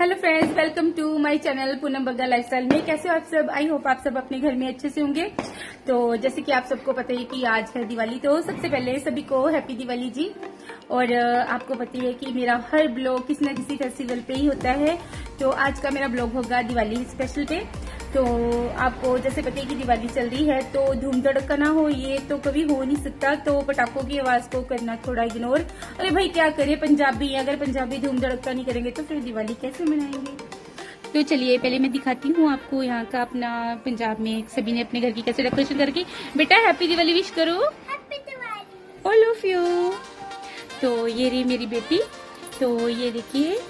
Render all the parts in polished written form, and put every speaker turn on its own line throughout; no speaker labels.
Hello friends, welcome to my channel Poonam Bagga lifestyle में। कैसे हो आप सब? आई होप आप सब अपने घर में अच्छे से होंगे। तो जैसे कि आप सबको पता है कि आज है दिवाली, तो सबसे पहले सभी को हैप्पी दिवाली जी। और आपको पता है कि मेरा हर ब्लॉग किसी न किसी फेस्टिवल पे ही होता है। तो आज का मेरा ब्लॉग होगा दिवाली स्पेशल पे। तो आपको जैसे पता है कि दिवाली चल रही है, तो धूम धड़का ना हो ये तो कभी हो नहीं सकता। तो पटाखों की आवाज को करना थोड़ा इग्नोर। अरे भाई क्या करे, पंजाबी है, अगर पंजाबी धूम धड़का नहीं करेंगे तो फिर दिवाली कैसे मनाएंगे। तो चलिए पहले मैं दिखाती हूँ आपको यहाँ का अपना पंजाब में सभी ने अपने घर की कैसे डेकोरेशन करके। बेटा हैप्पी दिवाली विश करो।
Happy Diwali
all of you. तो ये रही मेरी बेटी। तो ये देखिए,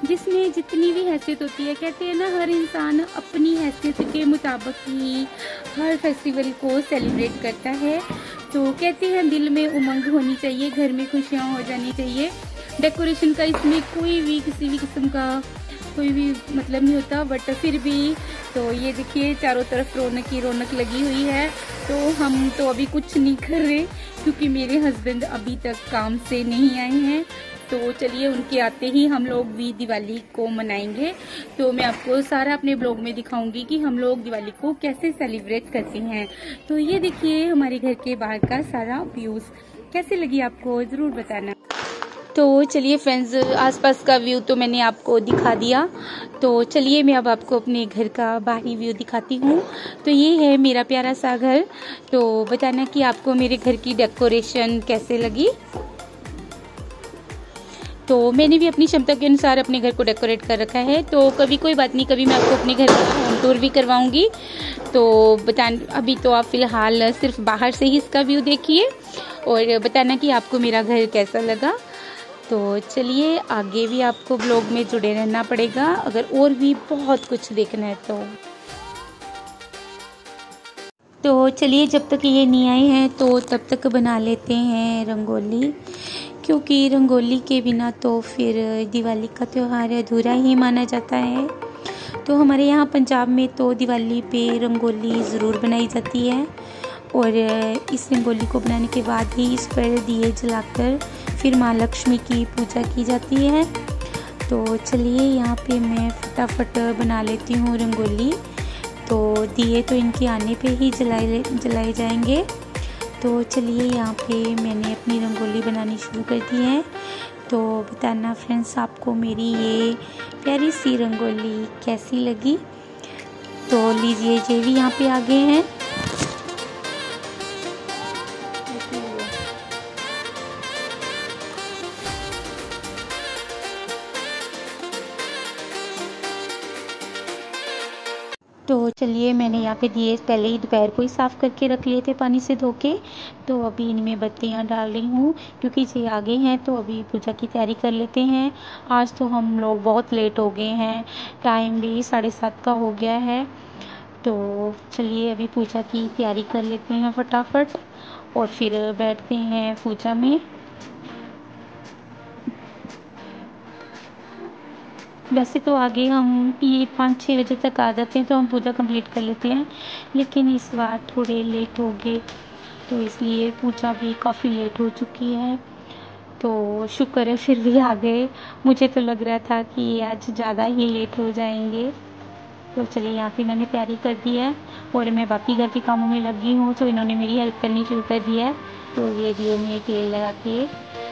जिसमें जितनी भी हैसियत होती है, कहते हैं ना हर इंसान अपनी हैसियत के मुताबिक ही हर फेस्टिवल को सेलिब्रेट करता है। तो कहते हैं दिल में उमंग होनी चाहिए, घर में खुशियाँ हो जानी चाहिए। डेकोरेशन का इसमें कोई भी किसी भी किस्म का कोई भी मतलब नहीं होता, बट फिर भी तो ये देखिए चारों तरफ रौनक ही रौनक लगी हुई है। तो हम तो अभी कुछ नहीं कर रहे क्योंकि मेरे हस्बैंड अभी तक काम से नहीं आए हैं। तो चलिए उनके आते ही हम लोग भी दिवाली को मनाएंगे। तो मैं आपको सारा अपने ब्लॉग में दिखाऊंगी कि हम लोग दिवाली को कैसे सेलिब्रेट करते हैं। तो ये देखिए हमारे घर के बाहर का सारा व्यूज कैसे लगी आपको जरूर बताना। तो चलिए फ्रेंड्स, आसपास का व्यू तो मैंने आपको दिखा दिया। तो चलिए मैं अब आपको अपने घर का बाहरी व्यू दिखाती हूँ। तो ये है मेरा प्यारा सा घर। तो बताना कि आपको मेरे घर की डेकोरेशन कैसे लगी। तो मैंने भी अपनी क्षमता के अनुसार अपने घर को डेकोरेट कर रखा है। तो कभी कोई बात नहीं, कभी मैं आपको अपने घर का होम टूर भी करवाऊंगी। तो अभी तो आप फिलहाल सिर्फ बाहर से ही इसका व्यू देखिए और बताना कि आपको मेरा घर कैसा लगा। तो चलिए आगे भी आपको ब्लॉग में जुड़े रहना पड़ेगा अगर और भी बहुत कुछ देखना है तो चलिए जब तक ये नहीं आए हैं तो तब तक बना लेते हैं रंगोली, क्योंकि रंगोली के बिना तो फिर दिवाली का त्यौहार अधूरा ही माना जाता है। तो हमारे यहाँ पंजाब में तो दिवाली पे रंगोली ज़रूर बनाई जाती है और इस रंगोली को बनाने के बाद ही इस पर दिए जलाकर फिर माँ लक्ष्मी की पूजा की जाती है। तो चलिए यहाँ पे मैं फटाफट बना लेती हूँ रंगोली। तो दिए तो इनके आने पे ही जलाए जाएंगे। तो चलिए यहाँ पे मैंने अपनी रंगोली बनानी शुरू कर दी है। तो बताना फ्रेंड्स आपको मेरी ये प्यारी सी रंगोली कैसी लगी। तो लीजिए ये भी यहाँ पे आ गए हैं। तो चलिए मैंने यहाँ पे दिए पहले ही दोपहर को ही साफ़ करके रख लिए थे पानी से धो के। तो अभी इनमें बत्तियाँ डाल रही हूँ क्योंकि ये आ गए हैं। तो अभी पूजा की तैयारी कर लेते हैं। आज तो हम लोग बहुत लेट हो गए हैं, टाइम भी 7:30 का हो गया है। तो चलिए अभी पूजा की तैयारी कर लेते हैं फटाफट और फिर बैठते हैं पूजा में। वैसे तो आगे हम ये 5-6 बजे तक आ जाते हैं तो हम पूजा कंप्लीट कर लेते हैं, लेकिन इस बार थोड़े लेट हो गए तो इसलिए पूजा भी काफ़ी लेट हो चुकी है। तो शुक्र है फिर भी आ गए। मुझे तो लग रहा था कि आज ज़्यादा ही लेट हो जाएंगे। तो चलिए यहाँ पे मैंने तैयारी कर दी है और मैं बाकी घर के कामों में लगी हूँ। तो इन्होंने मेरी हेल्प करनी शुरू कर दी है। तो ये दिए में तेल लगा के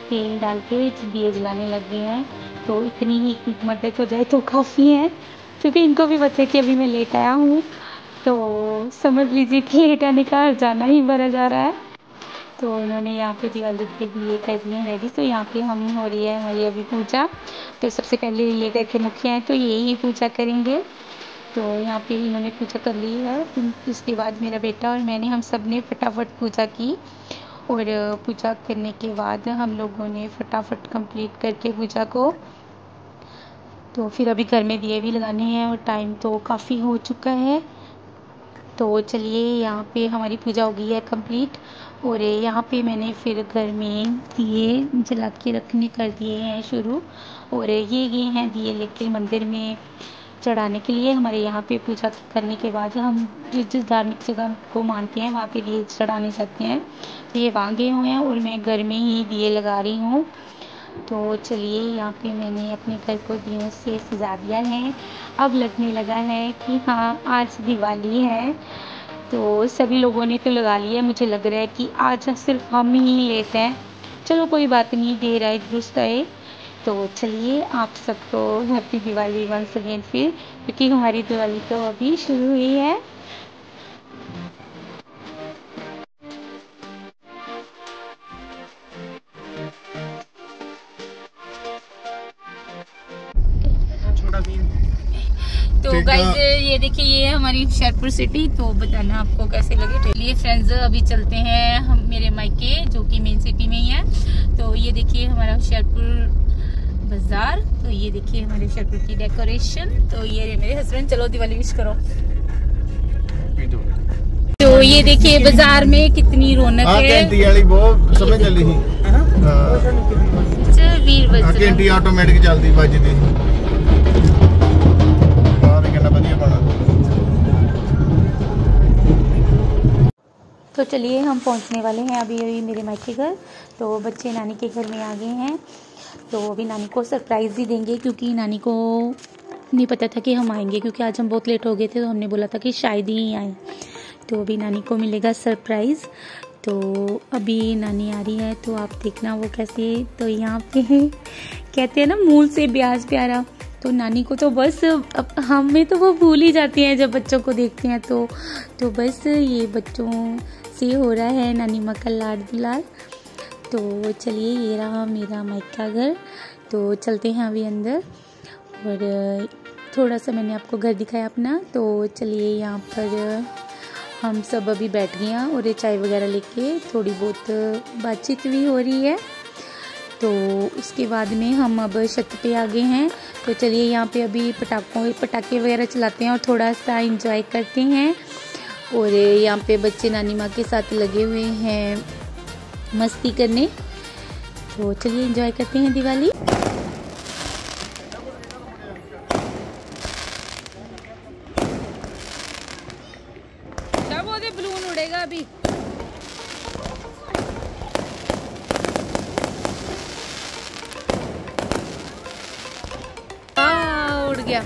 तेल डाल के दिए जलाने लग गए हैं। तो इतनी ही मदद हो जाए तो काफ़ी है, क्योंकि इनको भी पता है कि अभी मैं लेट आया हूँ। तो समझ लीजिए कि लेट आने का जाना ही भरा जा रहा है। तो इन्होंने यहाँ पे दिवाली के लिए कर दिए हैं रेडी। तो यहाँ पे हम हो रही है हमारी अभी पूजा। तो सबसे पहले ये घर के मुखिया हैं तो यही पूजा करेंगे। तो यहाँ पे इन्होंने पूजा कर ली है। उसके बाद मेरा बेटा और मैंने हम सब ने फटाफट पूजा की और पूजा करने के बाद हम लोगों ने फटाफट कंप्लीट करके पूजा को तो फिर अभी घर में दिए भी लगाने हैं और टाइम तो काफ़ी हो चुका है। तो चलिए यहाँ पे हमारी पूजा हो गई है कंप्लीट और यहाँ पे मैंने फिर घर में दिए जला के रखने कर दिए हैं शुरू। और ये हैं दिए लेके मंदिर में चढ़ाने के लिए। हमारे यहाँ पे पूजा करने के बाद हम जिस धार्मिक जगह को मानते हैं वहाँ पे दिए चढ़ाने जाते हैं। तो ये वहाँ गए हुए हैं और मैं घर में ही दिए लगा रही हूँ। तो चलिए यहाँ पे मैंने अपने घर को दियों से सजा दिया है। अब लगने लगा है कि हाँ आज दिवाली है। तो सभी लोगों ने तो लगा लिया, मुझे लग रहा है कि आज सिर्फ हम ही लेट हैं। चलो कोई बात नहीं, देर आए दुरुस्त आए। तो चलिए आप सबको हैप्पी दिवाली वंस अगेन फिर, क्योंकि हमारी दिवाली तो अभी शुरू हुई है। तो गाइस ये देखिए, ये है हमारी शेरपुर सिटी। तो बताना आपको कैसे लगे। चलिए फ्रेंड्स अभी चलते हैं हम मेरे मायके, जो कि मेन सिटी में ही है। तो ये देखिए हमारा शेरपुर बाजार। तो ये देखिए हमारे शेरपुर की डेकोरेशन। तो ये मेरे हस्बैंड, चलो दिवाली विश करो। तो ये देखिए बाजार में कितनी रौनक है।
समझ चली
वीर बज
ऑटोमेटिक चलती बजती।
तो चलिए हम पहुंचने वाले हैं अभी अभी मेरे मायके घर। तो बच्चे नानी के घर में आ गए हैं। तो अभी नानी को सरप्राइज़ ही देंगे, क्योंकि नानी को नहीं पता था कि हम आएंगे, क्योंकि आज हम बहुत लेट हो गए थे। तो हमने बोला था कि शायद ही आए। तो अभी नानी को मिलेगा सरप्राइज़। तो अभी नानी आ रही है, तो आप देखना वो कैसे। तो यहाँ पे कहते हैं ना, मूल से ब्याज प्यारा। तो नानी को तो बस अब हमें तो वो भूल ही जाती हैं जब बच्चों को देखते हैं। तो बस ये बच्चों से हो रहा है नानी माँ का लाड दुलार। तो चलिए ये रहा मेरा मायका घर। तो चलते हैं अभी अंदर। और थोड़ा सा मैंने आपको घर दिखाया अपना। तो चलिए यहाँ पर हम सब अभी बैठ गए हैं और ये चाय वगैरह लेके थोड़ी बहुत बातचीत भी हो रही है। तो उसके बाद में हम अब छत पे आ गए हैं। तो चलिए यहाँ पे अभी पटाखे वगैरह चलाते हैं और थोड़ा सा एंजॉय करते हैं। और यहाँ पे बच्चे नानी माँ के साथ लगे हुए हैं मस्ती करने। तो चलिए एंजॉय करते हैं दिवाली।
बलून उड़ेगा अभी। उड़ गया।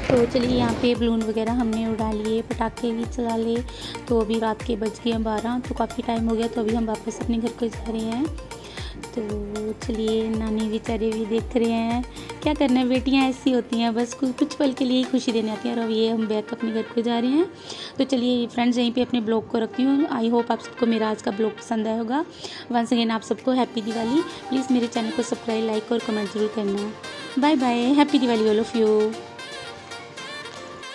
तो चलिए यहाँ पे बलून वगैरह हमने उड़ा लिए, पटाखे भी चला लिए। तो अभी रात के बज गए 12। तो काफ़ी टाइम हो गया। तो अभी हम वापस अपने घर को जा रहे हैं। तो चलिए नानी बेचारे भी देख रहे हैं, क्या करना है, बेटियां ऐसी होती हैं, बस कुछ पल के लिए ही खुशी देने आती हैं। और अब ये हम बैक अपने घर को जा रहे हैं। तो चलिए फ्रेंड्स यहीं पे अपने ब्लॉग को रखती हूँ। आई होप आप सबको मेरा आज का ब्लॉग पसंद आया होगा। वंस अगेन आप सबको हैप्पी दिवाली। प्लीज़ मेरे चैनल को सब्सक्राइब, लाइक और कमेंट जरूर करना। Bye bye, happy Diwali all of you.